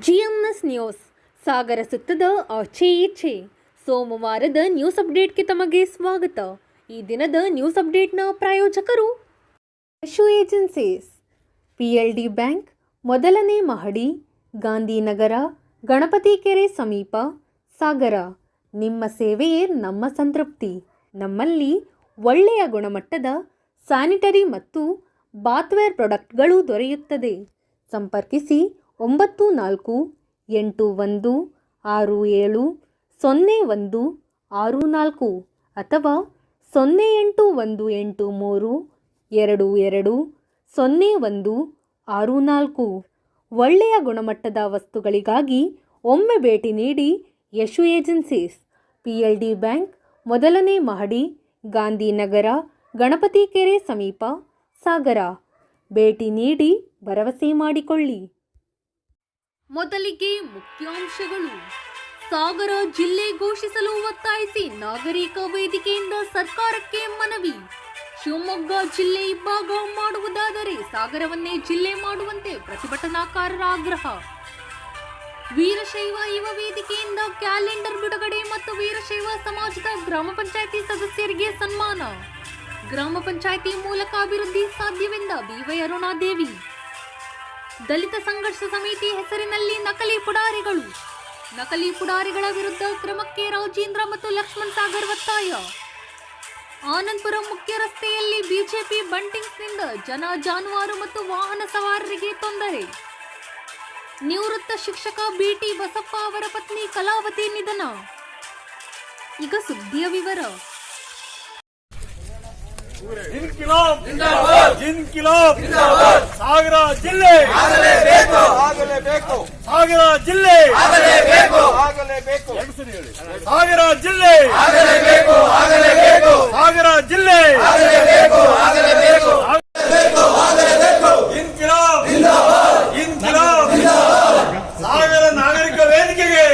GMS news ಸಾಗರ ಸುತ್ತದ ಆಚೆ ಈಚೆ ಸೋಮವಾರದ ನ್ಯೂಸ್ ಅಪ್ಡೇಟ್ಗೆ ತಮಗೆ ಸ್ವಾಗತ. ಈ ದಿನದ ನ್ಯೂಸ್ ಅಪ್ಡೇಟ್ನ ಪ್ರಾಯೋಜಕರು ಯಶು ಏಜೆನ್ಸೀಸ್, PLD ಬ್ಯಾಂಕ್, ಮೊದಲನೇ ಮಹಡಿ, ಗಾಂಧಿನಗರ, ಗಣಪತಿ ಕೆರೆ ಸಮೀಪ, ಸಾಗರ. ನಿಮ್ಮ ಸೇವೆಯೇ ನಮ್ಮ ಸಂತೃಪ್ತಿ. ನಮ್ಮಲ್ಲಿ ಒಳ್ಳೆಯ ಗುಣಮಟ್ಟದ ಸ್ಯಾನಿಟರಿ ಮತ್ತು ಬಾತ್ವೇರ್ ಪ್ರಾಡಕ್ಟ್ಗಳು ದೊರೆಯುತ್ತದೆ. ಸಂಪರ್ಕಿಸಿ 9461670164 ಅಥವಾ 081832200164. ಒಳ್ಳೆಯ ಗುಣಮಟ್ಟದ ವಸ್ತುಗಳಿಗಾಗಿ ಒಮ್ಮೆ ಭೇಟಿ ನೀಡಿ. ಯಶು ಏಜೆನ್ಸೀಸ್, PLD ಬ್ಯಾಂಕ್, ಮೊದಲನೇ ಮಹಡಿ, ಗಾಂಧಿನಗರ, ಗಣಪತಿ ಕೆರೆ ಸಮೀಪ, ಸಾಗರ. ಭೇಟಿ ನೀಡಿ ಭರವಸೆ ಮಾಡಿಕೊಳ್ಳಿ. ಮೊದಲಿಗೆ ಮುಖ್ಯಾಂಶಗಳು. ಸಾಗರ ಜಿಲ್ಲೆ ಘೋಷಿಸಲು ಒತ್ತಾಯಿಸಿ ನಾಗರಿಕ ವೇದಿಕೆಯಿಂದ ಸರ್ಕಾರಕ್ಕೆ ಮನವಿ. ಶಿವಮೊಗ್ಗ ಜಿಲ್ಲೆ ಇಬ್ಬಾಗ ಮಾಡುವುದಾದರೆ ಸಾಗರವನ್ನೇ ಜಿಲ್ಲೆ ಮಾಡುವಂತೆ ಪ್ರತಿಭಟನಾಕಾರರ ಆಗ್ರಹ. ವೀರಶೈವ ಯುವ ವೇದಿಕೆಯಿಂದ ಕ್ಯಾಲೆಂಡರ್ ಬಿಡುಗಡೆ ಮತ್ತು ವೀರಶೈವ ಸಮಾಜದ ಗ್ರಾಮ ಪಂಚಾಯಿತಿ ಸದಸ್ಯರಿಗೆ ಸನ್ಮಾನ. ಗ್ರಾಮ ಪಂಚಾಯಿತಿ ಮೂಲಕ ಅಭಿವೃದ್ಧಿ ಸಾಧ್ಯವೆಂದ BY ಅರುಣಾದೇವಿ. ದಲಿತ ಸಂಘರ್ಷ ಸಮಿತಿ ಹೆಸರಿನಲ್ಲಿ ನಕಲಿ ಪುಡಾರಿಗಳ ವಿರುದ್ಧ ಕ್ರಮಕ್ಕೆ ರಾಜೇಂದ್ರ ಮತ್ತು ಲಕ್ಷ್ಮಣ್ ಸಾಗರ್ ಒತ್ತಾಯ. ಆನಂದಪುರ ಮುಖ್ಯ ರಸ್ತೆಯಲ್ಲಿ ಬಿಜೆಪಿ ಬಂಟಿಂಗ್ಸ್ನಿಂದ ಜನ, ಜಾನುವಾರು ಮತ್ತು ವಾಹನ ಸವಾರರಿಗೆ ತೊಂದರೆ. ನಿವೃತ್ತ ಶಿಕ್ಷಕ BT ಬಸಪ್ಪ ಅವರ ಪತ್ನಿ ಕಲಾವತಿ ನಿಧನ. ಈಗ ಸುದ್ದಿಯ ವಿವರ. ಇನ್ಕಿಲಾಬ್ ಸಾಗರ ಜಿಲ್ಲೆ ಆಗಲೇಬೇಕು. ಸಾಗರ ಜಿಲ್ಲೆ ಆಗಲೇಬೇಕು. ಸಾಗರ ಜಿಲ್ಲೆ ಆಗಲೇಬೇಕು. ಸಾಗರ ಜಿಲ್ಲೆ ಆಗಲೇಬೇಕು. ಇನ್ಕಿಲಾಬ್ ಸಾಗರ ನಾಗರಿಕ ವೇದಿಕೆಗೆ,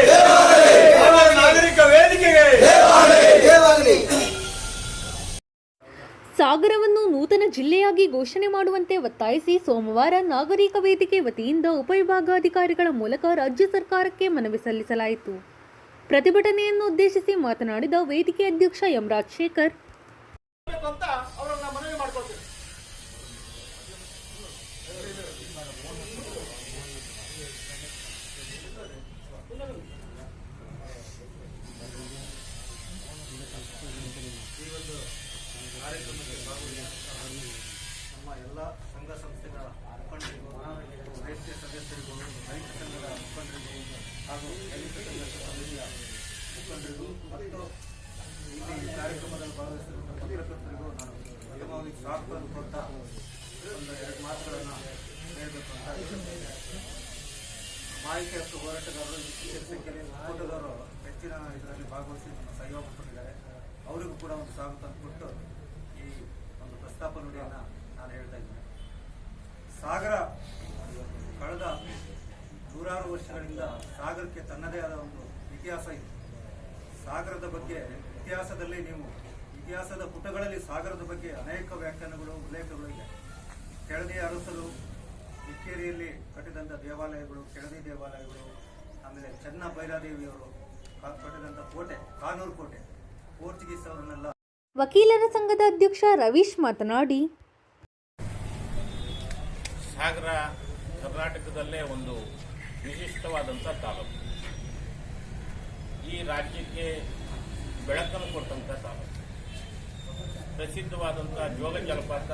ಸಾಗರವನ್ನು ನೂತನ ಜಿಲ್ಲೆಯಾಗಿ ಘೋಷಣೆ ಮಾಡುವಂತೆ ಒತ್ತಾಯಿಸಿ ಸೋಮವಾರ ನಾಗರಿಕ ವೇದಿಕೆ ವತಿಯಿಂದ ಉಪವಿಭಾಗಾಧಿಕಾರಿಗಳ ಮೂಲಕ ರಾಜ್ಯ ಸರ್ಕಾರಕ್ಕೆ ಮನವಿ ಸಲ್ಲಿಸಲಾಯಿತು. ಪ್ರತಿಭಟನೆಯನ್ನು ಉದ್ದೇಶಿಸಿ ಮಾತನಾಡಿದ ವೇದಿಕೆ ಅಧ್ಯಕ್ಷ ಎಂ ರಾಜಶೇಖರ್, ನಮ್ಮ ಎಲ್ಲ ಸಂಘ ಸಂಸ್ಥೆಗಳ ಮುಖಂಡರಿಗೂ, ರಾಷ್ಟ್ರೀಯ ಸದಸ್ಯರಿಗೂ, ರೈತ ಸಂಘದ ಮುಖಂಡರಿಗೂ ಹಾಗೂ ದಲಿತ ಸಂಘರ್ಷ ಸಮಿತಿಯ ಮುಖಂಡರಿಗೂ ಮತ್ತು ಇಲ್ಲಿ ಈ ಕಾರ್ಯಕ್ರಮದಲ್ಲಿ ಭಾಗವಹಿಸಿರುವ ಪತ್ರಕರ್ತರಿಗೂ ನಾನು ನಿಯಮವಾಗಿ ಸ್ವಾಗತ ಕೊಡ್ತಾ ಒಂದು ಎರಡು ಮಾತುಗಳನ್ನು ಹೇಳಬೇಕು ಅಂತ ಮಾಹಿತಿ ಹಕ್ಕು ಹೋರಾಟಗಾರರು, ಸಂಖ್ಯೆಯಲ್ಲಿ ಒಕ್ಕೂಟದವರು ಹೆಚ್ಚಿನ ಇದರಲ್ಲಿ ಭಾಗವಹಿಸಿ ನಮ್ಮ ಸಹಯೋಗ ಕೊಟ್ಟಿದ್ದಾರೆ. ಅವರಿಗೂ ಕೂಡ ಒಂದು ಸ್ವಾಗತ ಕೊಟ್ಟು ಈ ಒಂದು ಪ್ರಸ್ತಾಪ ನುಡಿಯನ್ನು ನಾನು ಹೇಳ್ತಾ ಇದ್ದೇನೆ. ಸಾಗರ ಕಳೆದ ನೂರಾರು ವರ್ಷಗಳಿಂದ ಸಾಗರಕ್ಕೆ ತನ್ನದೇ ಆದ ಒಂದು ಇತಿಹಾಸ ಇದೆ. ಸಾಗರದ ಬಗ್ಗೆ ಇತಿಹಾಸದ ಪುಟಗಳಲ್ಲಿ ಸಾಗರದ ಬಗ್ಗೆ ಅನೇಕ ವ್ಯಾಖ್ಯಾನಗಳು, ಉಲ್ಲೇಖಗಳು ಇದೆ. ಕೆಳದಿ ಅರಸರು ಇಕ್ಕೇರಿಯಲ್ಲಿ ಕಟ್ಟಿದಂಥ ದೇವಾಲಯಗಳು, ಕೆಳದಿ ದೇವಾಲಯಗಳು, ಆಮೇಲೆ ಚೆನ್ನ ಭೈರಾದೇವಿಯವರು ಕಟ್ಟಿದಂಥ ಕೋಟೆ, ಕಾನೂರು ಕೋಟೆ, ಪೋರ್ಚುಗೀಸ್ ಅವರನ್ನೆಲ್ಲ. ವಕೀಲರ ಸಂಘದ ಅಧ್ಯಕ್ಷ ರವೀಶ್ ಮಾತನಾಡಿ, ಸಾಗರ ಕರ್ನಾಟಕದಲ್ಲೇ ಒಂದು ವಿಶಿಷ್ಟವಾದಂಥ ತಾಲೂಕು. ಈ ರಾಜ್ಯಕ್ಕೆ ಬೆಳಕನ್ನು ಕೊಟ್ಟಂಥ ತಾಲೂಕು. ಪ್ರಸಿದ್ಧವಾದಂಥ ಜೋಗ ಜಲಪಾತ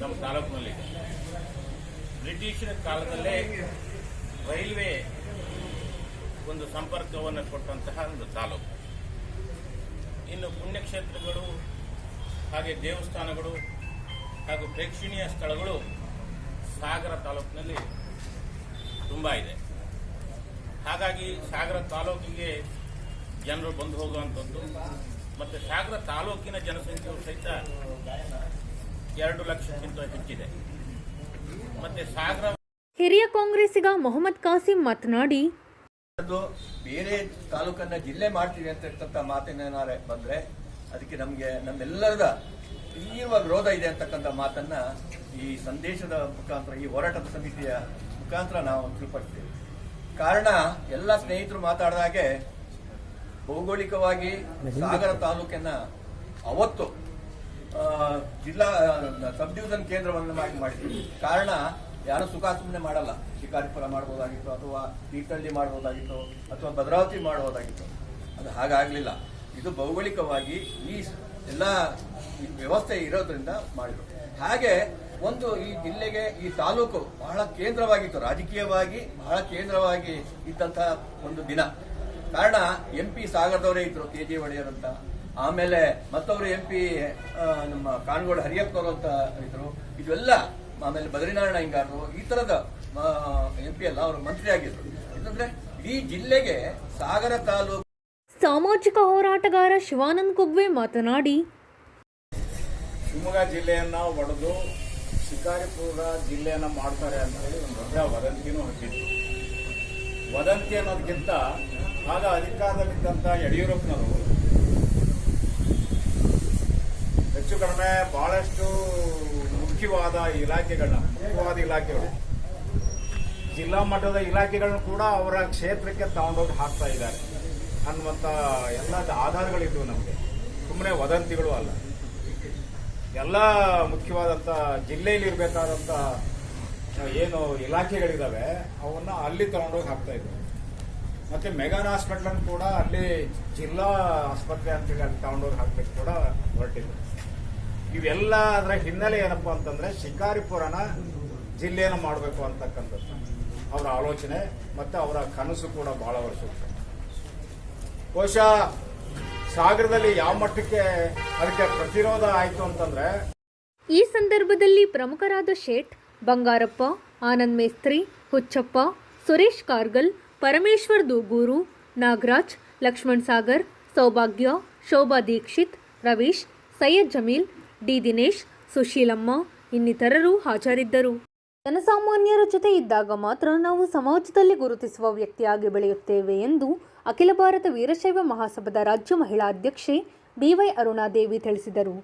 ನಮ್ಮ ತಾಲೂಕಿನಲ್ಲಿದೆ. ಬ್ರಿಟಿಷರ ಕಾಲದಲ್ಲೇ ರೈಲ್ವೆ ಒಂದು ಸಂಪರ್ಕವನ್ನು ಕೊಟ್ಟಂತಹ ಒಂದು ತಾಲೂಕು. ಇನ್ನು ಪುಣ್ಯಕ್ಷೇತ್ರಗಳು, ಹಾಗೆ ದೇವಸ್ಥಾನಗಳು ಹಾಗೂ ಪ್ರೇಕ್ಷಣೀಯ ಸ್ಥಳಗಳು ಸಾಗರ ತಾಲೂಕಿನಲ್ಲಿ ತುಂಬ ಇದೆ. ಹಾಗಾಗಿ ಸಾಗರ ತಾಲೂಕಿಗೆ ಜನರು ಬಂದು ಹೋಗುವಂಥದ್ದು ಮತ್ತು ಸಾಗರ ತಾಲೂಕಿನ ಜನಸಂಖ್ಯೆಯು ಸಹಿತ 2 ಲಕ್ಷಕ್ಕಿಂತ ಹೆಚ್ಚಿದೆ. ಮತ್ತು ಸಾಗರ ಹಿರಿಯ ಕಾಂಗ್ರೆಸ್ಸಿಗ ಮೊಹಮ್ಮದ್ ಕಾಸಿಂ ಮಾತನಾಡಿ, ಬೇರೆ ತಾಲೂಕನ್ನ ಜಿಲ್ಲೆ ಮಾಡ್ತೀವಿ ಅಂತ ಮಾತೇನಾರ ಬಂದ್ರೆ ಅದಕ್ಕೆ ನಮಗೆ ನಮ್ಮೆಲ್ಲರದ ತೀವ್ರ ವಿರೋಧ ಇದೆ ಅಂತಕ್ಕಂಥ ಮಾತನ್ನ ಈ ಸಂದೇಶದ ಮುಖಾಂತರ, ಈ ಹೋರಾಟದ ಸಮಿತಿಯ ಮುಖಾಂತರ ನಾವು ತಿಳಿಪಡ್ತೇವೆ. ಕಾರಣ ಎಲ್ಲ ಸ್ನೇಹಿತರು ಮಾತಾಡಿದಾಗೆ ಭೌಗೋಳಿಕವಾಗಿ ಸಾಗರ ತಾಲೂಕನ್ನ ಅವತ್ತು ಜಿಲ್ಲಾ ಸಬ್ ಡಿವಿಷನ್ ಕೇಂದ್ರವನ್ನು ಮಾಡಿದ್ವಿ. ಕಾರಣ ಯಾರು ಸುಖ ಸುಮ್ಮನೆ ಮಾಡಲ್ಲ. ಶಿಕಾರಿಪುರ ಮಾಡ್ಬೋದಾಗಿತ್ತು, ಅಥವಾ ತೀರ್ಥಹಳ್ಳಿ ಮಾಡ್ಬೋದಾಗಿತ್ತು, ಅಥವಾ ಭದ್ರಾವತಿ ಮಾಡ್ಬೋದಾಗಿತ್ತು. ಅದು ಹಾಗಾಗಲಿಲ್ಲ. ಇದು ಭೌಗೋಳಿಕವಾಗಿ ಈ ಎಲ್ಲ ವ್ಯವಸ್ಥೆ ಇರೋದ್ರಿಂದ ಮಾಡಿದ್ರು. ಹಾಗೆ ಒಂದು ಈ ಜಿಲ್ಲೆಗೆ ಈ ತಾಲೂಕು ಬಹಳ ಕೇಂದ್ರವಾಗಿತ್ತು, ರಾಜಕೀಯವಾಗಿ ಬಹಳ ಕೇಂದ್ರವಾಗಿ ಇದ್ದಂತಹ ಒಂದು ದಿನ. ಕಾರಣ MP ಸಾಗರದವರೇ ಇದ್ರು, KG ಒಡೆಯರ್ ಅಂತ. ಆಮೇಲೆ ಮತ್ತವರು MP ನಮ್ಮ ಕಾನಗೋಡು ಹರಿಯಪ್ಪನವರು ಅಂತ ಇದ್ರು. ಇದೆಲ್ಲ ಆಮೇಲೆ ಬದ್ರಿನಾರಾಯಣ ಹಿಂಗಾರರು, ಈ ತರದ MP ಎಲ್ಲ ಅವರು ಮಂತ್ರಿ ಆಗಿದ್ರು. ಯಾಕಂದ್ರೆ ಈ ಜಿಲ್ಲೆಗೆ ಸಾಗರ ತಾಲೂಕು. ಸಾಮಾಜಿಕ ಹೋರಾಟಗಾರ ಶಿವಾನಂದ್ ಕುಗ್ವೆ ಮಾತನಾಡಿ, ಶಿವಮೊಗ್ಗ ಜಿಲ್ಲೆಯನ್ನ ಒಡೆದು ಶಿಕಾರಿಪುರ ಜಿಲ್ಲೆಯನ್ನ ಮಾಡ್ತಾರೆ ಅಂತ ಹೇಳಿ ಒಂದು ದೊಡ್ಡ ವದಂತಿನೂ ಹಬ್ಬಿತ್ತು. ವದಂತಿ ಅನ್ನೋದಕ್ಕಿಂತ ಆಗ ಅಧಿಕಾರದಲ್ಲಿದ್ದಂಥ ಯಡಿಯೂರಪ್ಪನವರು ಹೆಚ್ಚು ಕಡಿಮೆ ಬಹಳಷ್ಟು ಮುಖ್ಯವಾದ ಇಲಾಖೆಗಳು, ಜಿಲ್ಲಾ ಮಟ್ಟದ ಇಲಾಖೆಗಳನ್ನು ಕೂಡ ಅವರ ಕ್ಷೇತ್ರಕ್ಕೆ ತಗೊಂಡೋಗಿ ಹಾಕ್ತಾ ಇದ್ದಾರೆ ಅನ್ನುವಂಥ ಎಲ್ಲ ಆಧಾರಗಳಿದ್ವು ನಮಗೆ. ಸುಮ್ಮನೆ ವದಂತಿಗಳು ಅಲ್ಲ, ಎಲ್ಲ ಮುಖ್ಯವಾದಂಥ ಜಿಲ್ಲೆಯಲ್ಲಿ ಇರಬೇಕಾದಂಥ ಏನು ಇಲಾಖೆಗಳಿದ್ದಾವೆ ಅವನ್ನ ಅಲ್ಲಿ ತಗೊಂಡೋಗಿ ಹಾಕ್ತಾ ಇದ್ವಿ. ಮತ್ತೆ ಮೆಗಾನ್ ಹಾಸ್ಪಿಟಲ್ ಕೂಡ ಅಲ್ಲಿ ಜಿಲ್ಲಾ ಆಸ್ಪತ್ರೆ ಅಂತೇಳಿ ಅಲ್ಲಿ ತಗೊಂಡೋಗಿ ಹಾಕ್ಬೇಕು ಕೂಡ ಹೊರಟಿದ್ರು. ಇವೆಲ್ಲ ಅದರ ಹಿನ್ನೆಲೆ ಏನಪ್ಪಾ ಅಂತಂದ್ರೆ ಶಿಕಾರಿಪುರನ ಜಿಲ್ಲೆಯನ್ನು ಮಾಡಬೇಕು ಅಂತಕ್ಕಂಥದ್ದು ಅವರ ಆಲೋಚನೆ ಮತ್ತೆ ಅವರ ಕನಸು ಕೂಡ ಬಹಳ ವರ್ಷ. ಬಹುಶಃ ಸಾಗರದಲ್ಲಿ ಯಾವ ಮಟ್ಟಕ್ಕೆ ಅದಕ್ಕೆ ಪ್ರತಿರೋಧ ಆಯ್ತು ಅಂತಂದ್ರೆ, ಈ ಸಂದರ್ಭದಲ್ಲಿ ಪ್ರಮುಖರಾದ ಶೇಟ್, ಬಂಗಾರಪ್ಪ, ಆನಂದ್ ಮೇಸ್ತ್ರಿ, ಹುಚ್ಚಪ್ಪ, ಸುರೇಶ್ ಕಾರ್ಗಲ್, ಪರಮೇಶ್ವರ್ ದೂಗೂರು, ನಾಗರಾಜ್, ಲಕ್ಷ್ಮಣ್ ಸಾಗರ್, ಸೌಭಾಗ್ಯ, ಶೋಭಾ ದೀಕ್ಷಿತ್, ರವೀಶ್, ಸೈಯದ್ ಜಮೀಲ್, ಡಿ ದಿನೇಶ್, ಸುಶೀಲಮ್ಮ ಇನ್ನಿತರರು ಹಾಜರಿದ್ದರು. ಜನಸಾಮಾನ್ಯರ ಜೊತೆ ಇದ್ದಾಗ ಮಾತ್ರ ನಾವು ಸಮಾಜದಲ್ಲಿ ಗುರುತಿಸುವ ವ್ಯಕ್ತಿಯಾಗಿ ಬೆಳೆಯುತ್ತೇವೆ ಎಂದು ಅಖಿಲ ಭಾರತ ವೀರಶೈವ ಮಹಾಸಭಾದ ರಾಜ್ಯ ಮಹಿಳಾ ಅಧ್ಯಕ್ಷೆ BY ಅರುಣಾದೇವಿ ತಿಳಿಸಿದರು.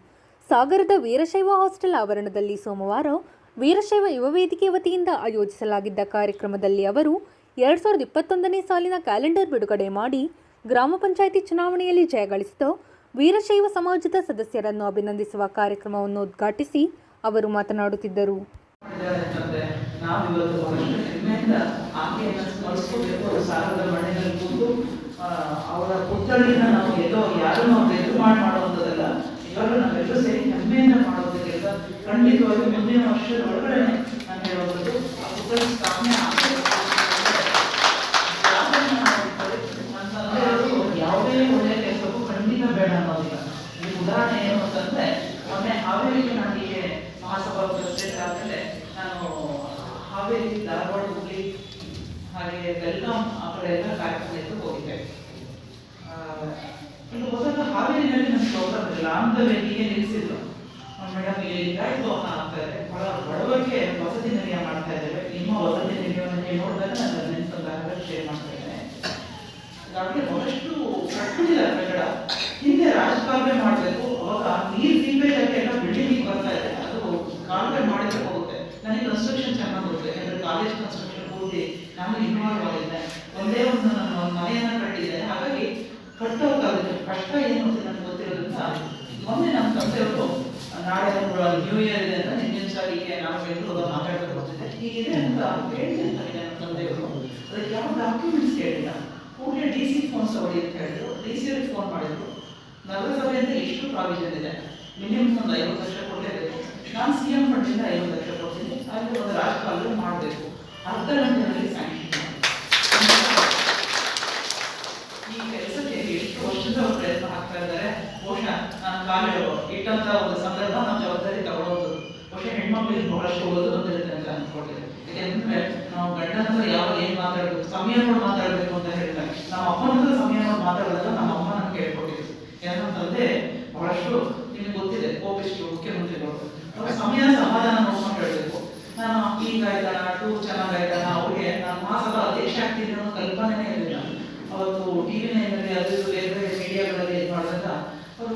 ಸಾಗರದ ವೀರಶೈವ ಹಾಸ್ಟೆಲ್ ಆವರಣದಲ್ಲಿ ಸೋಮವಾರ ವೀರಶೈವ ಯುವ ವೇದಿಕೆ ವತಿಯಿಂದ ಆಯೋಜಿಸಲಾಗಿದ್ದ ಕಾರ್ಯಕ್ರಮದಲ್ಲಿ ಅವರು 2021ನೇ ಸಾಲಿನ ಕ್ಯಾಲೆಂಡರ್ ಬಿಡುಗಡೆ ಮಾಡಿ ಗ್ರಾಮ ಪಂಚಾಯಿತಿ ಚುನಾವಣೆಯಲ್ಲಿ ಜಯಗಳಿಸಿದ ವೀರಶೈವ ಸಮಾಜದ ಸದಸ್ಯರನ್ನು ಅಭಿನಂದಿಸುವ ಕಾರ್ಯಕ್ರಮವನ್ನು ಉದ್ಘಾಟಿಸಿ ಅವರು ಮಾತನಾಡುತ್ತಿದ್ದರು. ನಾವಿವತ್ತು ಬಹಳಷ್ಟು ಹೆಮ್ಮೆಯಿಂದ ಆಕೆಯನ್ನು ಸ್ಮರಿಸ್ಕೋಬೇಕು. ಸಾಗರದ ಮಣ್ಣಿನಲ್ಲಿ ಕೂತು ಅವರ ಪುತ್ಥಳಿನ ನಾವು ಎಲ್ಲೋ ಯಾರು ನಾವು ಎದುರು ಮಾಡುವಂಥದ್ದಲ್ಲ, ಇವಾಗ ನಾವೆಲ್ಲರೂ ಸೇರಿ ಹೆಮ್ಮೆಯಿಂದ ಮಾಡೋದಕ್ಕಿಂತ ಖಂಡಿತವಾಗಿ ಮುಂದಿನ ವರ್ಷದ ಒಳಗಡೆ ನಾನು ಹೇಳುವಂಥದ್ದು ಆ ಪುತ್ಥಳಿ ಸ್ಥಾಪನೆ ಯಾವುದೇ ಒಳ್ಳೆಯ ಕೆಲಸಕ್ಕೂ ಖಂಡಿತ ಬೇಡ ಅನ್ನೋದಿಲ್ಲ. ಈ ಉದಾಹರಣೆ ಏನು ಅಂತಂದ್ರೆ, ಮೊನ್ನೆ ಹಾವೇರಿಗೆ ನಾನು ಹೀಗೆ ಮಹಾಸಭಾ ಪ್ರೆಸಿಡೆಂಟ್ ಆದಮೇಲೆ ನಾನು ಹಾವೇರಿ, ಧಾರವಾಡ, ಹುಬ್ಳಿ ಹಾಗೆ ಬೆಲ್ಗಾಂ ಆ ಕಡೆ ಎಲ್ಲ ಕಾರ್ಯಕ್ರಮ ಹೋಗಿದ್ದೆ. ಇದು ಹೊಸ ಹಾವೇರಿನಲ್ಲಿ ನನ್ನ ಪ್ರೋಗ್ರಾಮ್ ಇರಲಿಲ್ಲ, ಆನ್ ದ ವೇದಿಗೆ ನಿಲ್ಲಿಸಿದ್ರು. ಮೇಡಮ್ ಇದಾಯ್ತು ಆಗ್ತಾ ಇದೆ, ಬಹಳ ಬಡವರಿಗೆ ವಸತಿ ನಿಲಯ ಮಾಡ್ತಾ ಇದ್ದೇವೆ, ನಿಮ್ಮ ವಸತಿ ನಿಲಯವನ್ನು ನೋಡಿದಾಗ ನಾನು ನೆನಪಂದಾಗ ಶೇರ್ ಮಾಡ್ತಾ ಇದ್ದೇನೆ. ಈಗಾಗಲೇ ಬಹಳಷ್ಟು ಕಟ್ಟುತ್ತಿಲ್ಲ ಕಟ್ಟಡ, ಹಿಂದೆ ರಾಜಕಾಲುವೆ ಮಾಡಬೇಕು, ಅವಾಗ ನೀರು ಸೀಪೇಜ್ ಆಗಿ ಎಲ್ಲ ಬಿಲ್ಡಿಂಗ್ ಬರ್ತಾ ಇದೆ, ಅದು ಕಾಲುವೆ ಮಾಡಿದ್ರೆ ಹೋಗುತ್ತೆ. ನನಗೆ ಕನ್ಸ್ಟ್ರಕ್ಷನ್ ಚೆನ್ನಾಗಿ ಹೋಗುತ್ತೆ, ಯಾಕಂದ್ರೆ ಕಾಲೇಜ್ ಕನ್ಸ್ಟ್ರಕ್ಷನ್ ಪೂರ್ತಿ ನಾನು ಇನ್ವಾಲ್ವ್ ಆಗಿದ್ದೆ. ಒಂದೇ ಒಂದು ನಾನು ಮನೆಯನ್ನ ಕಟ್ಟಿದ್ದೇನೆ, ಹಾಗಾಗಿ ಕಟ್ಟೋಕ್ಕಾಗುತ್ತೆ. ಕಷ್ಟ ಏನು ಅಂತ ನನಗೆ ಗೊತ್ತಿರೋದ್ರಿಂದ ಮೊನ್ನೆ ನಮ್ಮ ತಂದೆಯವರು ನಾಳೆ ನ್ಯೂ ಇಯರ್ ಇದೆ ಅಂತ ಹಿಂದಿನ ಸಾರಿಗೆ ನಾವು ಬೆಂಗಳೂರು ಮಾತಾಡ್ತಾ ಬರ್ತಿದ್ದೆ, ಹೀಗಿದೆ ಅಂತ ಹೇಳಿದೆ ನನ್ನ ತಂದೆಯವರು. ಅದಕ್ಕೆ ಯಾವ ಡಾಕ್ಯುಮೆಂಟ್ಸ್ ಕೇಳಿಲ್ಲ, ಕೂಡಲೇ DC ಫೋನ್ ತಗೊಳ್ಳಿ ಅಂತ ಹೇಳಿದ್ರು. DC ಅವ್ರಿಗೆ ಫೋನ್ ಮಾಡಿದ್ರು. ನಗರಸಭೆಯಿಂದ ಎಷ್ಟು ಪ್ರಾವಿಷನ್ ಇದೆ, ಮಿನಿಮಮ್ ಒಂದು 50 ಲಕ್ಷ ಕೊಡಲೇಬೇಕು. ನಾನು CM ಫಂಡಿಂದ 50 ಲಕ್ಷ ಕೊಡ್ತೀನಿ, ಅಲ್ಲಿ ಒಂದು ರಾಜಕಾಲುವೆ ಮಾಡಬೇಕು, ಅರ್ಧ ಗಂಟೆಯಲ್ಲಿ ಸ್ಯಾಂಕ್ಷನ್ ಮಾಡಿ. ಈ ಕೆಲಸಕ್ಕೆ ಎಷ್ಟು ವರ್ಷದ ಪ್ರಯತ್ನ ಹಾಕ್ತಾ ಇದ್ದಾರೆ. ಬಹುಶಃ ನಾನು ಕಾಲು ಇಟ್ಟಂತ ಒಂದು ಸಂದರ್ಭ ನಾವು ಜವಾಬ್ದಾರಿ ತಗೊಳ್ಳೋದು. ಬಹುಶಃ ಹೆಣ್ಮಕ್ಳಿಗೆ ಬಹಳಷ್ಟು ಓದು ಬಂದಿರುತ್ತೆ ಅಂತ ಅನ್ಕೊಳ್ತೇವೆ. ಯಾಕೆಂದ್ರೆ ನಾವು ಗಂಡನ ಹತ್ರ ಯಾವಾಗ ಏನ್ ಮಾತಾಡ್ಬೇಕು, ಸಮಯ ನೋಡಿ ಮಾತಾಡ್ಬೇಕು ಅಂತ ಹೇಳ್ತಾರೆ. ನಮ್ಮ ಅಪ್ಪನ ಹತ್ರ ಸಮಯ ನೋಡಿ ಮಾತಾಡೋದಲ್ಲ ನಮ್ಮ ಅಮ್ಮ ನನ್ಗೆ ಹೇಳ್ಕೊಟ್ಟಿದ್ರು. ಯಾಕಂತಂದ್ರೆ ಬಹಳಷ್ಟು ನಿಮ್ಗೆ ಗೊತ್ತಿದೆ, ಕೋಪಿಷ್ಟು ಮುಖ್ಯಮಂತ್ರಿಗಳು ಸಮಯ ಸಮಾಧಾನ ನೋಡ್ಕೊಂಡು ಹೇಳ್ಬೇಕು. ನಾನು ಈಗ ಆಯ್ತಾನ, ಟೂರ್ ಚೆನ್ನಾಗಾಯ್ತಾನ, ಅವ್ರಿಗೆ ನಾನು ಮಹಾಸಭಾ ಅಧ್ಯಕ್ಷ ಆಗ್ತೀನಿ ಅನ್ನೋ ಕಲ್ಪನೆನೇ ಇರಲಿಲ್ಲ. ಅವತ್ತು TV ನೈನಲ್ಲಿ ಅದು ಬೇರೆ ಬೇರೆ ಮೀಡಿಯಾಗಳಲ್ಲಿ ಇದು ಮಾಡಿದಾಗ ಅವರು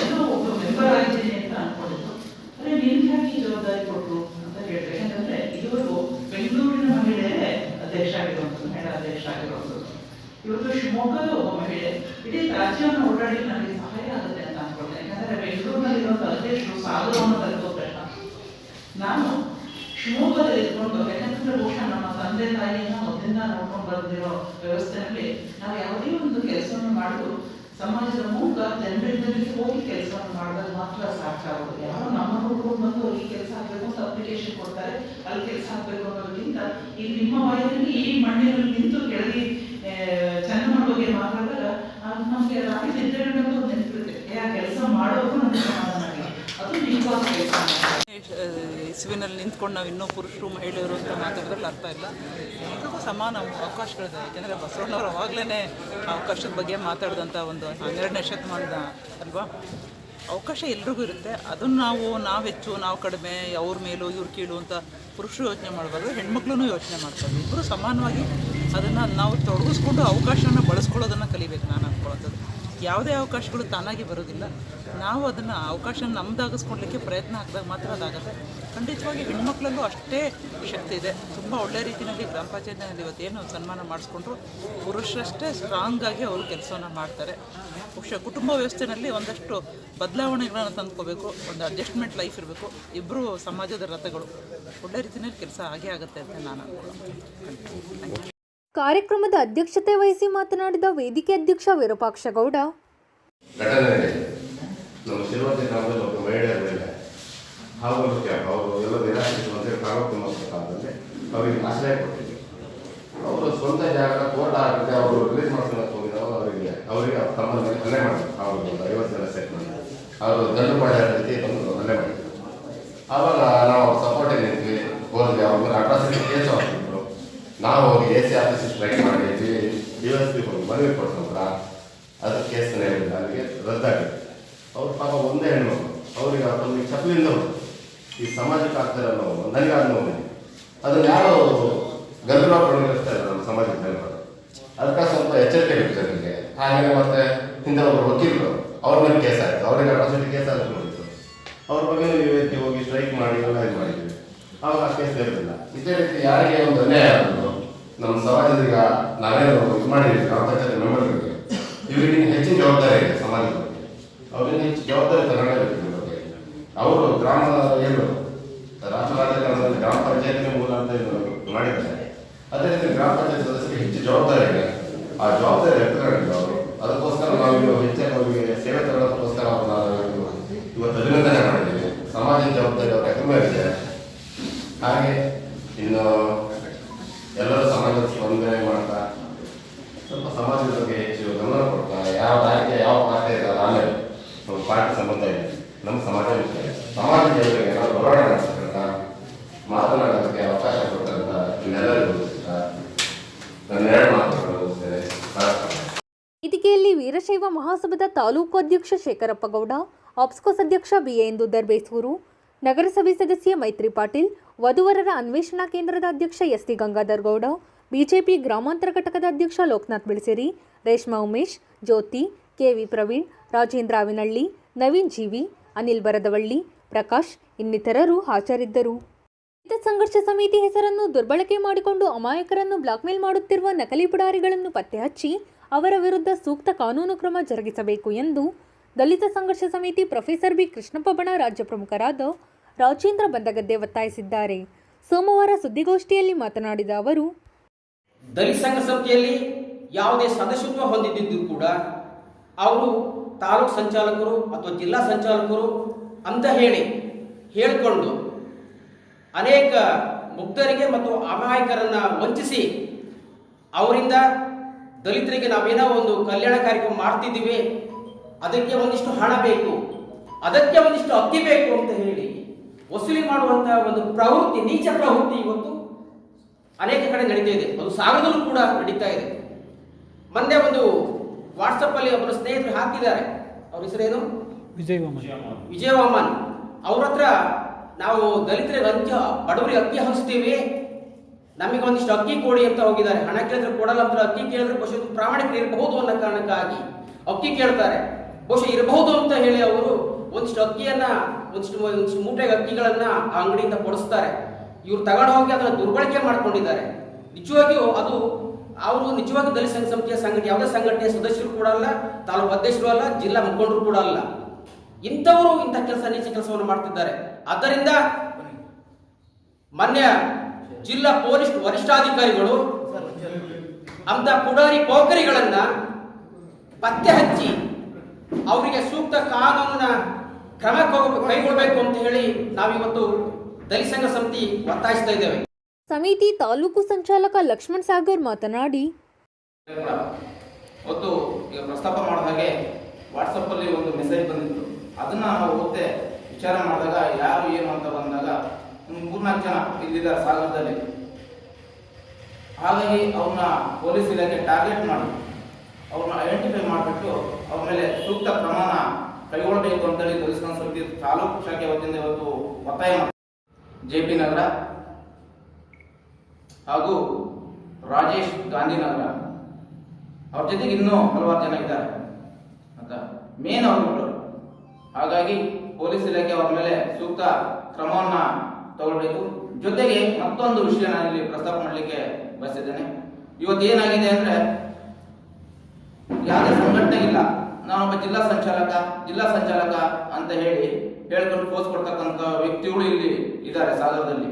ಏನೋ ಒಬ್ಬ ಮೆಂಬರ್ ಆಗಿದ್ದೀನಿ ಅಂತ ಅನ್ಕೊಂಡಿದ್ರು. ಅರೆ ನಿಮ್ಗೆ ಯಾಕೆ ಈ ಜವಾಬ್ದಾರಿ ಕೊಟ್ಟರು ಅಂತ ಹೇಳಿದ್ರೆ, ಯಾಕಂದ್ರೆ ಇದುವರೆಗೂ ಬೆಂಗಳೂರಿನ ಮಹಿಳೆಯರೇ ಅಧ್ಯಕ್ಷ ಆಗಿರುವಂಥದ್ದು, ಮಹಿಳಾ ಅಧ್ಯಕ್ಷ ಆಗಿರುವಂಥದ್ದು. ಇವತ್ತು ಶಿವಮೊಗ್ಗದ ಒಬ್ಬ ಮಹಿಳೆ ಇಡೀ ರಾಜ್ಯವನ್ನು ಓಡಾಡಿ ನನಗೆ ಸಹಾಯ ಆಗುತ್ತೆ ಅಂತ ಅನ್ಕೊಳ್ತೇನೆ. ಯಾಕಂದ್ರೆ ಬೆಂಗಳೂರಿನಲ್ಲಿರುವಂಥ ಅಧ್ಯಕ್ಷರು ಸಾಗರವನ್ನು ತಲುಪೋ ಪ್ರಶ್ನೆ. ನಾನು ಶಿವಮೊಗ್ಗದಲ್ಲಿ ಇದ್ಕೊಂಡು, ಯಾಕಂದ್ರೆ ಬಹುಶಃ ನಮ್ಮ ತಂದೆ ತಾಯಿಯನ್ನ ಮೊದಲಿಂದ ನೋಡ್ಕೊಂಡು ಬಂದಿರೋ ವ್ಯವಸ್ಥೆಯಲ್ಲಿ ನಾವು ಯಾವುದೇ ಒಂದು ಕೆಲಸವನ್ನು ಮಾಡಲು ಸಮಾಜದ ಮೂಲಕ ಜನರಿಗೆ ಹೋಗಿ ಕೆಲಸವನ್ನು ಮಾಡಿದಾಗ ಮಾತ್ರ ಸಾಕಾಗೋದು. ಯಾರು ನಮ್ಮನ್ನು ಹುಡ್ಕೊಂಡು ಬಂದು ಈ ಕೆಲಸ ಆಗ್ಬೇಕು ಅಂತ ಅಪ್ಲಿಕೇಶನ್ ಕೊಡ್ತಾರೆ, ಅಲ್ಲಿ ಕೆಲಸ ಆಗ್ಬೇಕು ಅನ್ನೋದಕ್ಕಿಂತ ಈ ನಿಮ್ಮ ವಯಸ್ಸಲ್ಲಿ ಈ ಮಣ್ಣಿನಲ್ಲಿ ನಿಂತು ಕೆಳಗೆ ಚಂದನ ಬಗ್ಗೆ ಮಾತಾಡಿದಾಗ ನಮಗೆ ರಾತ್ರಿ ನಿದ್ರೆಗಳು ನೆನಪಿರುತ್ತೆ. ಆ ಕೆಲಸ ಮಾಡೋದು ನಮಗೆ ಸಮಾಧಾನ ಆಗಿಲ್ಲ, ಅದು ನಿಜವಾದ ಕೆಲಸ. ಇಸುವಿನಲ್ಲಿ ನಿಂತ್ಕೊಂಡು ನಾವು ಇನ್ನೂ ಪುರುಷರು ಮಹಿಳೆಯರು ಅಂತ ಮಾತಾಡಿದ್ರಲ್ಲಿ ಅರ್ಥ ಇಲ್ಲ. ಎಲ್ರಿಗೂ ಸಮಾನ ಅವಕಾಶಗಳಿದೆ. ಯಾಕೆಂದರೆ ಬಸವಣ್ಣವರು ಅವಾಗಲೇ ಅವಕಾಶದ ಬಗ್ಗೆ ಮಾತಾಡಿದಂಥ ಒಂದು 12ನೇ ಶತಮಾನದ ಅಲ್ವಾ, ಅವಕಾಶ ಎಲ್ರಿಗೂ ಇರುತ್ತೆ. ಅದನ್ನು ನಾವು ಹೆಚ್ಚು ನಾವು ಕಡಿಮೆ, ಅವ್ರ ಮೇಲೂ ಇವ್ರ ಕೀಳು ಅಂತ ಪುರುಷರು ಯೋಚನೆ ಮಾಡಬಾರ್ದು, ಹೆಣ್ಮಕ್ಳು ಯೋಚನೆ ಮಾಡ್ತಾರೆ. ಇಬ್ಬರು ಸಮಾನವಾಗಿ ಅದನ್ನು ನಾವು ತೊಡಗಿಸ್ಕೊಂಡು ಅವಕಾಶನ ಬಳಸ್ಕೊಳ್ಳೋದನ್ನು ಕಲಿಬೇಕು. ನಾನು ಅಂದ್ಕೊಳ್ಳೋದು ಯಾವುದೇ ಅವಕಾಶಗಳು ತಾನಾಗಿ ಬರೋದಿಲ್ಲ. ನಾವು ಅದನ್ನು ಅವಕಾಶ ನಮ್ದಾಗಿಸ್ಕೊಳ್ಲಿಕ್ಕೆ ಪ್ರಯತ್ನ ಹಾಕಿದಾಗ ಮಾತ್ರ ಅದಾಗುತ್ತೆ. ಖಂಡಿತವಾಗಿ ಹೆಣ್ಮಕ್ಳಲ್ಲೂ ಅಷ್ಟೇ ಶಕ್ತಿ ಇದೆ. ತುಂಬ ಒಳ್ಳೆ ರೀತಿಯಲ್ಲಿ ಗ್ರಾಮ ಪಂಚಾಯತ್ನಲ್ಲಿ ಇವತ್ತೇನು ಸನ್ಮಾನ ಮಾಡಿಸ್ಕೊಂಡ್ರು, ಪುರುಷರಷ್ಟೇ ಸ್ಟ್ರಾಂಗ್ ಆಗಿ ಅವರು ಕೆಲಸವನ್ನು ಮಾಡ್ತಾರೆ. ಬಹುಶಃ ಕುಟುಂಬ ವ್ಯವಸ್ಥೆಯಲ್ಲಿ ಒಂದಷ್ಟು ಬದಲಾವಣೆಗಳನ್ನು ತಂದ್ಕೋಬೇಕು, ಒಂದು ಅಡ್ಜಸ್ಟ್ಮೆಂಟ್ ಲೈಫ್ ಇರಬೇಕು. ಇಬ್ಬರು ಸಮಾಜದ ರಥಗಳು, ಒಳ್ಳೆ ರೀತಿಯಲ್ಲಿ ಕೆಲಸ ಆಗೇ ಆಗುತ್ತೆ ಅಂತ ನಾನು ಅನ್ಕೊಳ್ಳೋದು. ಕಾರ್ಯಕ್ರಮದ ಅಧ್ಯಕ್ಷತೆ ವಹಿಸಿ ಮಾತನಾಡಿದ ವೇದಿಕೆ ಅಧ್ಯಕ್ಷ ವಿರೂಪಾಕ್ಷಗೌಡ, ಘಟನೆ ನಮ್ಮ ಶಿಲ್ವತಿ ಗ್ರಾಮದಲ್ಲಿ ಒಬ್ಬ ಮಹಿಳೆಯರ ಮೇಲೆ ಹಾಗೂ ಅವರು ಎಲ್ಲ ನಿರಾಶ್ರಿತ ಅಂತೇಳಿ ಕಾಲದಲ್ಲಿ ಅವರಿಗೆ ಆಶ್ರಯ ಕೊಟ್ಟಿದ್ದರು. ಅವರು ಸ್ವಂತ ಜಾಗ ಕೋರ್ಟ್ ಆಗುತ್ತೆ, ಅವರು ರಿಲೀಸ್ ಮಾಡ್ಕೊಳ್ಳೋಕೆ ಹೋಗಿದ್ದವರು ಅವರಿಗೆ ತಮ್ಮ ಮೇಲೆ ಹಲ್ಲೆ ಮಾಡಿದ್ರು. ಅವರು ಒಂದು 50 ಜನ ಸೆಟ್ ಮಾಡಿ ಅವರು ದಂಡು ಮಾಡಿದ ರೀತಿ ಒಂದು ಹಲ್ಲೆ ಮಾಡಿದ್ರು. ಆವಾಗ ನಾವು ಅವ್ರ ಸಪೋರ್ಟಿಗೆ ನಿಂತ್ವಿ, ಹೋದ್ವಿ. ಅವ್ರ ಮೇಲೆ ಅಟ್ರಾಸಿಟಿ ಕೇಸ್ ಹಾಕಿದ್ರು. ನಾವು ಅವ್ರಿಗೆ AC ಆಫೀಸ್ ಸ್ಟ್ರೈಕ್ ಮಾಡಿದ್ವಿ, DSP ಮನವಿ ಕೊಡ್ಸಂದ್ರ ಅದು ಕೇಸ್ ಹೇಳಿಲ್ಲ, ಅಲ್ಲಿಗೆ ರದ್ದಾಗಿದೆ. ಅವ್ರ ಪಾಪ ಒಂದೇ ಹೆಣ್ಣು, ಅವ್ರಿಗೆ ಅವ್ರಿಗೆ ಚಪ್ಪಲಿಂದ ಈ ಸಮಾಜಕ್ಕೆ ಆಗ್ತಾರ ನೋವು, ನನಗಾದ ನೋವು. ಅದನ್ನು ಯಾರು ಗಂಭೀರವಾಗಿರ್ತಾರೆ ನಮ್ಮ ಸಮಾಜದ ಜನರು. ಅದಕ್ಕೆ ಸ್ವಲ್ಪ ಎಚ್ಚರಿಕೆ ಬೇಕು ಜನರಿಗೆ. ಹಾಗೆಯೇ ಮತ್ತೆ ಹಿಂದೆ ಒಬ್ಬರು ವಕೀಲರು, ಅವ್ರ ಮೇಲೆ ಕೇಸ್ ಆಯಿತು, ಅವರಿಗೆ ಅಟ್ರಾಸಿಟಿ ಕೇಸ್ ಆಗಿ ನೋಡಿತ್ತು. ಅವ್ರ ಬಗ್ಗೆ ನೀವು ಹೋಗಿ ಸ್ಟ್ರೈಕ್ ಮಾಡಿ ಎಲ್ಲ ಇದು ಮಾಡಿದ್ವಿ. ಆವಾಗ ಆ ಕೇಸ್ ಇರಲಿಲ್ಲ. ಇದೇ ರೀತಿ ಯಾರಿಗೆ ಒಂದು ಅನ್ಯಾಯ ಆಗೋದು ನಮ್ಮ ಸಮಾಜದ, ಈಗ ನಾವೇನು ಇದು ಮಾಡಿದ್ವಿ ಗ್ರಾಮ ಪಂಚಾಯತ್ ಮೆಂಬರ್ಗಳಿಗೆ, ಇವರಿಗೆ ಹೆಚ್ಚಿನ ಜವಾಬ್ದಾರಿ ಇದೆ ಸಮಾಜದ ಬಗ್ಗೆ. ಅವ್ರಿಗೆ ಹೆಚ್ಚು ಜವಾಬ್ದಾರಿ ತಗೊಂಡೇಬೇಕು ಇದ್ರ ಬಗ್ಗೆ. ಅವರು ಗ್ರಾಮ ಏನು ರಾಷ್ಟ್ರ ರಾಜಕಾರಣದಲ್ಲಿ ಗ್ರಾಮ ಪಂಚಾಯತ್ನೇ ಮೂಲ ಅಂತ ಇದು ಮಾಡಿದ್ದಾರೆ. ಅದೇ ರೀತಿ ಗ್ರಾಮ ಪಂಚಾಯತ್ ಸದಸ್ಯರಿಗೆ ಹೆಚ್ಚು ಜವಾಬ್ದಾರಿ ಇದೆ. ಆ ಜವಾಬ್ದಾರಿ ಎತ್ಕೊಂಡಿದ್ರು ಅವರು. ಅದಕ್ಕೋಸ್ಕರ ನಾವು ಹೆಚ್ಚಾಗಿ ಅವರಿಗೆ ಸೇವೆ ತಗೊಳ್ಳೋದಕ್ಕೋಸ್ಕರ ನಾವು ಇವತ್ತು ಅಭಿನಂದನೆ ಮಾಡಿದ್ದೀವಿ. ಸಮಾಜದ ಜವಾಬ್ದಾರಿ ಅವರ ಹೆಮ್ಮೆ. ಹಾಗೆ ಇನ್ನು ಎಲ್ಲರೂ ಸಮಾಜದ ಸ್ಪಂದನೆ ಮಾಡ್ತಾ ಸ್ವಲ್ಪ ಸಮಾಜದ ಬಗ್ಗೆ ಹೆಚ್ಚು ಗಮನ ಕೊಡ್ತಾ, ಯಾವ ರಾಜ್ಯ ಯಾವ ಪಾರ್ಟಿ ಇರಲ್ಲ, ಆಮೇಲೆ ನಮ್ಮ ಪಾರ್ಟಿ ಸಂಬಂಧ ಇದೆ, ನಮ್ಮ ಸಮಾಜ ಮುಖ್ಯ. ಸಮಾಜ ಜನರಿಗೆ ನಾವು ಹೋರಾಟ ನಡೆಸಬೇಕಂತ, ಮಾತನಾಡೋದಕ್ಕೆ ಅವಕಾಶ ಕೊಡ್ತಾರಂತ ನಿಮ್ಮೆಲ್ಲರಿಗೂ ನನ್ನ 2 ಮಾತುಗಳು ಮುಗಿಸ್ತೇನೆ. ವೇದಿಕೆಯಲ್ಲಿ ವೀರಶೈವ ಮಹಾಸಭಾದ ತಾಲೂಕು ಅಧ್ಯಕ್ಷ ಶೇಖರಪ್ಪ ಗೌಡ, ಆಪ್ಸ್ಕೋಸ್ ಅಧ್ಯಕ್ಷ BA ದರ್ಬೇಸೂರು, ನಗರಸಭೆ ಸದಸ್ಯ ಮೈತ್ರಿ ಪಾಟೀಲ್, ವಧುವರರ ಅನ್ವೇಷಣಾ ಕೇಂದ್ರದ ಅಧ್ಯಕ್ಷ SD ಗಂಗಾಧರ್ ಗೌಡ, ಬಿಜೆಪಿ ಗ್ರಾಮಾಂತರ ಘಟಕದ ಅಧ್ಯಕ್ಷ ಲೋಕನಾಥ್ ಬಿಳಿಸಿರಿ, ರೇಷ್ಮಾ ಉಮೇಶ್, ಜ್ಯೋತಿ, KV ಪ್ರವೀಣ್, ರಾಜೇಂದ್ರ ಅವಿನಳ್ಳಿ, ನವೀನ್ ಜೀವಿ, ಅನಿಲ್ ಬರದವಳ್ಳಿ, ಪ್ರಕಾಶ್ ಇನ್ನಿತರರು ಹಾಜರಿದ್ದರು. ದಲಿತ ಸಂಘರ್ಷ ಸಮಿತಿ ಹೆಸರನ್ನು ದುರ್ಬಳಕೆ ಮಾಡಿಕೊಂಡು ಅಮಾಯಕರನ್ನು ಬ್ಲಾಕ್ಮೇಲ್ ಮಾಡುತ್ತಿರುವ ನಕಲಿ ಪುಡಾರಿಗಳನ್ನು ಪತ್ತೆ ಹಚ್ಚಿ ಅವರ ವಿರುದ್ಧ ಸೂಕ್ತ ಕಾನೂನು ಕ್ರಮ ಜರುಗಿಸಬೇಕು ಎಂದು ದಲಿತ ಸಂಘರ್ಷ ಸಮಿತಿ ಪ್ರೊಫೆಸರ್ B ಕೃಷ್ಣಪ್ಪ ಬಣ ರಾಜ್ಯ ಪ್ರಮುಖರಾದ ರಾಜೇಂದ್ರ ಬಂದಗದ್ದೆ ಒತ್ತಾಯಿಸಿದ್ದಾರೆ. ಸೋಮವಾರ ಸುದ್ದಿಗೋಷ್ಠಿಯಲ್ಲಿ ಮಾತನಾಡಿದ ಅವರು, ದಲಿತ ಸಂಘ ಸಮಿತಿಯಲ್ಲಿ ಯಾವುದೇ ಸದಸ್ಯತ್ವ ಹೊಂದಿದ್ದರೂ ಕೂಡ ಅವರು ತಾಲೂಕು ಸಂಚಾಲಕರು ಅಥವಾ ಜಿಲ್ಲಾ ಸಂಚಾಲಕರು ಅಂತ ಹೇಳಿಕೊಂಡು ಅನೇಕ ಮುಗ್ಧರಿಗೆ ಮತ್ತು ಅಮಾಯಕರನ್ನ ವಂಚಿಸಿ ಅವರಿಂದ ದಲಿತರಿಗೆ ನಾವೇನೋ ಒಂದು ಕಲ್ಯಾಣ ಕಾರ್ಯಕ್ರಮ ಮಾಡ್ತಿದ್ದೀವಿ, ಅದಕ್ಕೆ ಒಂದಿಷ್ಟು ಹಣ ಬೇಕು, ಅದಕ್ಕೆ ಒಂದಿಷ್ಟು ಅಕ್ಕಿ ಬೇಕು ಅಂತ ಹೇಳಿ ವಸೂಲಿ ಮಾಡುವಂತಹ ಒಂದು ಪ್ರವೃತ್ತಿ, ನೀಚ ಪ್ರವೃತ್ತಿ ಇವತ್ತು ಅನೇಕ ಕಡೆ ನಡೀತಾ ಇದೆ. ಅದು ಸಾಗರದಲ್ಲೂ ಕೂಡ ನಡೀತಾ ಇದೆ. ಮೊನ್ನೆ ಒಂದು ವಾಟ್ಸಪ್ ಅಲ್ಲಿ ಒಬ್ಬರು ಸ್ನೇಹಿತರು ಹಾಕಿದ್ದಾರೆ, ಅವ್ರ ಹೆಸರೇನು, ವಿಜಯವಾಮನ್. ಅವ್ರ ಹತ್ರ ನಾವು ದಲಿತರಿಗೆ ಬಡವರಿಗೆ ಅಕ್ಕಿ ಹಂಚ್ತೀವಿ, ನಮಗೆ ಒಂದಿಷ್ಟು ಅಕ್ಕಿ ಕೊಡಿ ಅಂತ ಹೋಗಿದ್ದಾರೆ. ಹಣ ಕೇಳಿದ್ರೆ ಕೊಡಲ್ಲ ಅಂತ, ಅಕ್ಕಿ ಕೇಳಿದ್ರೆ ಪಶು ಪ್ರಾಮಾಣಿಕರು ಇರಬಹುದು ಅನ್ನೋ ಕಾರಣಕ್ಕಾಗಿ ಅಕ್ಕಿ ಕೇಳ್ತಾರೆ. ಬಹುಶಃ ಇರಬಹುದು ಅಂತ ಹೇಳಿ ಅವರು ಒಂದಿಷ್ಟು ಅಕ್ಕಿಯನ್ನ ಒಂದಿಷ್ಟು ಮೂಟೆಗೆ ಅಕ್ಕಿಗಳನ್ನ ಆ ಅಂಗಡಿಯಿಂದ ಕೊಡಿಸ್ತಾರೆ. ಇವ್ರು ತಗೊಂಡು ಹೋಗಿ ಅದನ್ನ ದುರ್ಬಳಕೆ ಮಾಡ್ಕೊಂಡಿದ್ದಾರೆ. ನಿಜವಾಗಿಯೂ ಅದು ಅವರು ನಿಜವಾಗಿ ದಲಿತ ಸಂಘ ಸಂಸ್ಥೆಯ ಯಾವುದೇ ಸಂಘಟನೆಯ ಸದಸ್ಯರು ಕೂಡ ಅಲ್ಲ, ತಾಲೂಕು ಅಧ್ಯಕ್ಷರು ಅಲ್ಲ, ಜಿಲ್ಲಾ ಮುಖಂಡರು ಕೂಡ ಅಲ್ಲ. ಇಂಥವರು ಇಂಥ ನೀಚ ಕೆಲಸವನ್ನು ಮಾಡ್ತಿದ್ದಾರೆ. ಆದ್ದರಿಂದ ಮಾನ್ಯ ಜಿಲ್ಲಾ ಪೊಲೀಸ್ ವರಿಷ್ಠಾಧಿಕಾರಿಗಳು ಅಂತ ಪುಡಾರಿ ಪೋಖರಿಗಳನ್ನ ಪತ್ತೆ ಹಚ್ಚಿ ಅವರಿಗೆ ಸೂಕ್ತ ಕಾನೂನಿನ ಕ್ರಮ ಕೈಗೊಳ್ಳಬೇಕು ಅಂತ ಹೇಳಿ ನಾವಿವತ್ತು ದಲಿತ ಸಂಘ ಸಮಿತಿ ಒತ್ತಾಯಿಸ್ತಾ ಇದ್ದೇವೆ. ಸಮಿತಿ ತಾಲೂಕು ಸಂಚಾಲಕ ಲಕ್ಷ್ಮಣ್ ಸಾಗರ್ ಮಾತನಾಡಿ, ಇವತ್ತು ಈಗ ಪ್ರಸ್ತಾಪ ಮಾಡಿದ ಹಾಗೆ ವಾಟ್ಸಪ್ ಅಲ್ಲಿ ಒಂದು ಮೆಸೇಜ್ ಬಂದಿತ್ತು. ಅದನ್ನ ನಾವು ಓದ್ತೆ ವಿಚಾರ ಮಾಡಿದಾಗ ಯಾರು ಏನು ಅಂತ ಬಂದಾಗ 3-4 ಜನ ಇಲ್ಲಿದ್ದಾರೆ ಸಾಗರದಲ್ಲಿ. ಹಾಗಾಗಿ ಅವ್ರನ್ನ ಪೊಲೀಸ್ ಇಲಾಖೆ ಟಾರ್ಗೆಟ್ ಮಾಡಿ ಅವ್ರನ್ನ ಐಡೆಂಟಿಫೈ ಮಾಡಿಬಿಟ್ಟು ಅವ್ರ ಮೇಲೆ ಸೂಕ್ತ ಪ್ರಮಾಣ ಕೈಗೊಳ್ಳಬೇಕು ಅಂತೇಳಿ ದಲಿತ ಸಂಘ ಸಮಿತಿ ತಾಲೂಕು ಶಾಖೆ ವತಿಯಿಂದ ಇವತ್ತು ಒತ್ತಾಯ ಮಾಡಿ JP ನಗರ ಹಾಗೂ ರಾಜೇಶ್ ಗಾಂಧಿನಗರ ಅವ್ರ ಜೊತೆಗೆ ಇನ್ನೂ ಹಲವಾರು ಜನ ಇದ್ದಾರೆ ಅಂತ ಮೇನ್ ಅವರು. ಹಾಗಾಗಿ ಪೊಲೀಸ್ ಇಲಾಖೆ ಅವ್ರ ಮೇಲೆ ಸೂಕ್ತ ಕ್ರಮವನ್ನ ತಗೊಳ್ಬೇಕು. ಜೊತೆಗೆ ಮತ್ತೊಂದು ವಿಷಯ ನಾನು ಇಲ್ಲಿ ಪ್ರಸ್ತಾಪ ಮಾಡಲಿಕ್ಕೆ ಬಯಸಿದ್ದೇನೆ. ಇವತ್ತು ಏನಾಗಿದೆ ಅಂದ್ರೆ ಯಾವುದೇ ಸಂಘಟನೆ ಇಲ್ಲ, ನಾನೊಬ್ಬ ಜಿಲ್ಲಾ ಸಂಚಾಲಕ ಅಂತ ಹೇಳ್ಕೊಂಡು ಪೋಸ್ ಕೊಡ್ತಕ್ಕಂಥ ವ್ಯಕ್ತಿಗಳು ಇಲ್ಲಿ ಇದ್ದಾರೆ ಸಾಗರದಲ್ಲಿ.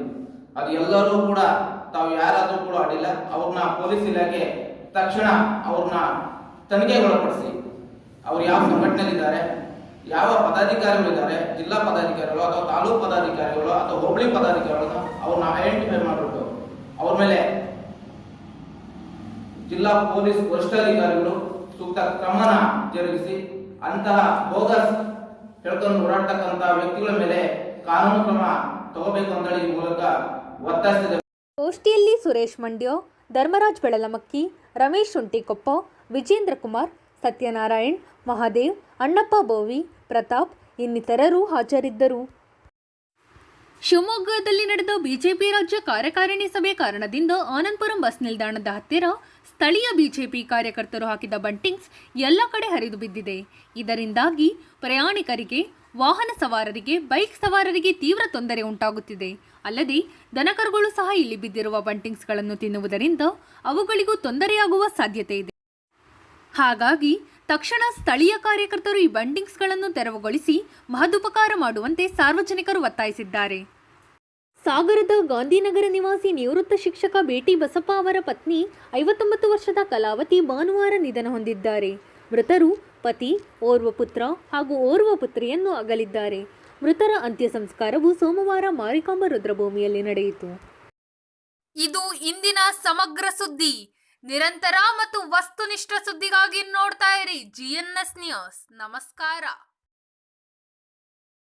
ಅದು ಎಲ್ಲರೂ ಕೂಡ ತಾವು ಯಾರಾದರೂ ಕೂಡ ಅಡ್ಡಿಲ್ಲ, ಅವ್ರನ್ನ ಪೊಲೀಸ್ ಇಲಾಖೆ ತಕ್ಷಣ ಅವ್ರನ್ನ ತನಿಖೆಗೊಳಪಡಿಸಿ ಅವ್ರು ಯಾವ ಸಂಘಟನೆಯಲ್ಲಿದ್ದಾರೆ, ಯಾವ ಪದಾಧಿಕಾರಿಗಳಿದ್ದಾರೆ, ಜಿಲ್ಲಾ ಪದಾಧಿಕಾರಿಗಳು ಅಥವಾ ತಾಲೂಕು ಪದಾಧಿಕಾರಿಗಳು ಅಥವಾ ಹೋಬಳಿ ಪದಾಧಿಕಾರಿಗಳನ್ನ ಅವ್ರನ್ನ ಐಡೆಂಟಿಫೈ ಮಾಡಿಬಿಟ್ಟು ಅವ್ರ ಮೇಲೆ ಜಿಲ್ಲಾ ಪೊಲೀಸ್ ವರಿಷ್ಠಾಧಿಕಾರಿಗಳು ಸೂಕ್ತ ಕ್ರಮನ ಜರುಗಿಸಿ ಅಂತಹ ಬೋಗಸ್ ಹೇಳ್ಕೊಂಡು ಓಡಾಡ್ತಕ್ಕಂಥ ವ್ಯಕ್ತಿಗಳ ಮೇಲೆ ಕಾನೂನು ಕ್ರಮ ತಗೋಬೇಕು ಅಂತ ಈ ಮೂಲಕ ಒತ್ತಾಯಿಸಿದೆ. ಗೋಷ್ಠಿಯಲ್ಲಿ ಸುರೇಶ್ ಮಂಡ್ಯ, ಧರ್ಮರಾಜ್ ಬೆಳಲಮಕ್ಕಿ, ರಮೇಶ್ ಶುಂಠಿಕೊಪ್ಪ, ವಿಜೇಂದ್ರ ಕುಮಾರ್, ಸತ್ಯನಾರಾಯಣ್, ಮಹಾದೇವ್, ಅಣ್ಣಪ್ಪ ಬೋವಿ, ಪ್ರತಾಪ್ ಇನ್ನಿತರರು ಹಾಜರಿದ್ದರು. ಶಿವಮೊಗ್ಗದಲ್ಲಿ ನಡೆದ ಬಿಜೆಪಿ ರಾಜ್ಯ ಕಾರ್ಯಕಾರಿಣಿ ಸಭೆ ಕಾರಣದಿಂದ ಆನಂದಪುರಂ ಬಸ್ ನಿಲ್ದಾಣದ ಹತ್ತಿರ ಸ್ಥಳೀಯ ಬಿಜೆಪಿ ಕಾರ್ಯಕರ್ತರು ಹಾಕಿದ ಬಂಟಿಂಗ್ಸ್ ಎಲ್ಲ ಕಡೆ ಹರಿದು ಬಿದ್ದಿದೆ. ಇದರಿಂದಾಗಿ ಪ್ರಯಾಣಿಕರಿಗೆ, ವಾಹನ ಸವಾರರಿಗೆ, ಬೈಕ್ ಸವಾರರಿಗೆ ತೀವ್ರ ತೊಂದರೆ ಉಂಟಾಗುತ್ತಿದೆ. ಅಲ್ಲದೆ ದನಕರುಗಳು ಸಹ ಇಲ್ಲಿ ಬಿದ್ದಿರುವ ಬಂಟಿಂಗ್ಸ್ಗಳನ್ನು ತಿನ್ನುವುದರಿಂದ ಅವುಗಳಿಗೂ ತೊಂದರೆಯಾಗುವ ಸಾಧ್ಯತೆ ಇದೆ. ಹಾಗಾಗಿ ತಕ್ಷಣ ಸ್ಥಳೀಯ ಕಾರ್ಯಕರ್ತರು ಈ ಬಂಟಿಂಗ್ಸ್ಗಳನ್ನು ತೆರವುಗೊಳಿಸಿ ಮಹದುಪಕಾರ ಮಾಡುವಂತೆ ಸಾರ್ವಜನಿಕರು ಒತ್ತಾಯಿಸಿದ್ದಾರೆ. ಸಾಗರದ ಗಾಂಧಿನಗರ ನಿವಾಸಿ ನಿವೃತ್ತ ಶಿಕ್ಷಕ ಬೇಟಿ ಬಸಪ್ಪ ಅವರ ಪತ್ನಿ 59 ವರ್ಷದ ಕಲಾವತಿ ಭಾನುವಾರ ನಿಧನ ಹೊಂದಿದ್ದಾರೆ. ಮೃತರು ಪತಿ, ಓರ್ವ ಪುತ್ರ ಹಾಗೂ ಓರ್ವ ಪುತ್ರಿಯನ್ನು ಅಗಲಿದ್ದಾರೆ. ಮೃತರ ಅಂತ್ಯ ಸಂಸ್ಕಾರವು ಸೋಮವಾರ ಮಾರಿಕಾಂಬ ರುದ್ರಭೂಮಿಯಲ್ಲಿ ನಡೆಯಿತು. ಇದು ಇಂದಿನ ಸಮಗ್ರ ಸುದ್ದಿ. ನಿರಂತರ ಮತ್ತು ವಸ್ತುನಿಷ್ಠ ಸುದ್ದಿಗಾಗಿ ನೋಡ್ತಾ ಇರಿ GNS ನ್ಯೂಸ್. ನಮಸ್ಕಾರ.